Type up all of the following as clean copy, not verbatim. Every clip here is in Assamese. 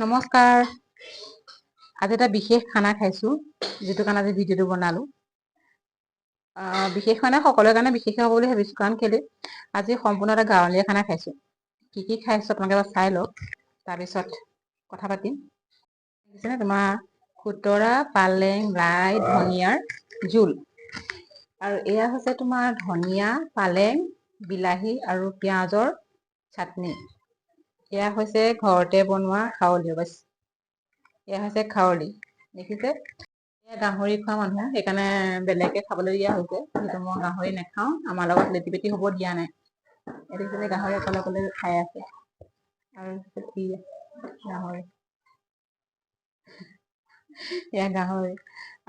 নমস্কাৰ। আজি এটা বিশেষ খানা খাইছো, যিটো কাৰণে আজি ভিডিঅ'টো বনালো। বিশেষ মানে সকলোৰে কাৰণে বিশেষ হ'ব বুলি ভাবিছো, কাৰণ কেলে আজি সম্পূৰ্ণ এটা গাঁৱলীয়া খানা খাইছো। কি খাইছো আপোনালোকে এবাৰ চাই লওক, তাৰপিছত কথা পাতিম। তোমাৰ খুতৰা, পালেং, লাই, ধনিয়াৰ জোল। আৰু এয়া হৈছে তোমাৰ ধনিয়া, পালেং, বিলাহী আৰু পিঁয়াজৰ চাটনি। এয়া হৈছে ঘৰতে বনোৱা খাৱলি। এয়া হৈছে খাৱলি, দেখিছে? এয়া গাহৰি খোৱা মানুহ, সেইকাৰণে বেলেগকে খাবলৈ দিয়া হৈছে। কিন্তু মই গাহৰি নাখাওঁ, আমাৰ লগত লেটি পেটি হ'ব দিয়া নাই। দেখিছে গাহৰি অকলে অকলে খাই আছে। আৰু গাহৰি, এয়া গাহৰি।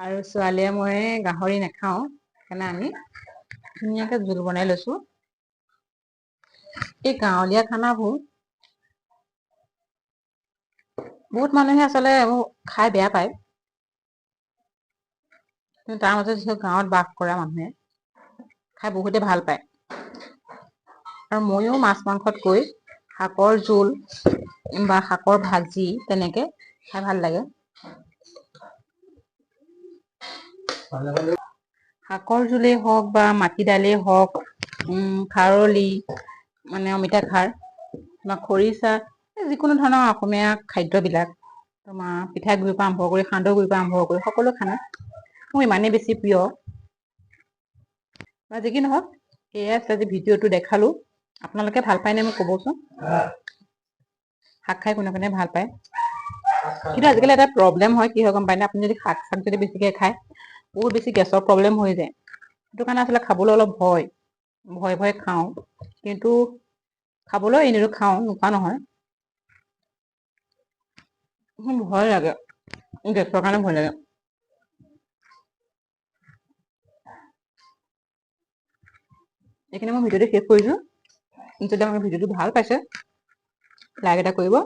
আৰু ছোৱালীয়ে মই গাহৰি নাখাওঁ, সেইকাৰণে আমি ধুনীয়াকে জোল বনাই লৈছো। এই গাঁৱলীয়া খানাবোৰ বহুত মানুহে আচলতে খাই বেয়া পায়। কিন্তু তাৰ মাজত যিটো গাঁৱত বাস কৰা মানুহে খাই বহুতে ভাল পায়। আৰু ময়ো মাছ মাংসতকৈ শাকৰ জোল বা শাকৰ ভাজি তেনেকে খাই ভাল লাগে। শাকৰ জোলেই হওক বা মাটি দালিয়ে হওক, খাৰলি মানে অমিতা খাৰ বা খৰিচা, যিকোনো ধৰণৰ অসমীয়া খাদ্যবিলাক, তোমাৰ পিঠাগুড়িৰ পৰা আৰম্ভ কৰি সান্দহ গুড়িৰ পৰা আৰম্ভ কৰি সকলো খানা মোৰ ইমানেই বেছি প্ৰিয়। যি কি নহওক, এয়া আজি ভিডিঅ'টো দেখালো। আপোনালোকে ভাল পায়নে মোক ক'বচোন। শাক খাই কোনে কোনে ভাল পায়। কিন্তু আজিকালি এটা প্ৰব্লেম হয়, কি হয় গম পায় নে? আপুনি যদি শাক চাক যদি বেছিকে খায়, বহুত বেছি গেছৰ প্ৰব্লেম হৈ যায়। সেইটো কাৰণে আচলতে খাবলৈ অলপ ভয় খাওঁ। কিন্তু খাবলৈ এনেতো খাওঁ, নোখোৱা নহয়। ভয় লাগে, গেছৰ কাৰণে ভয় লাগে। এইখিনি মই ভিডিঅ'টো শেষ কৰিছো। যদি আমাৰ ভিডিঅ'টো ভাল পাইছে, লাইক এটা কৰিব।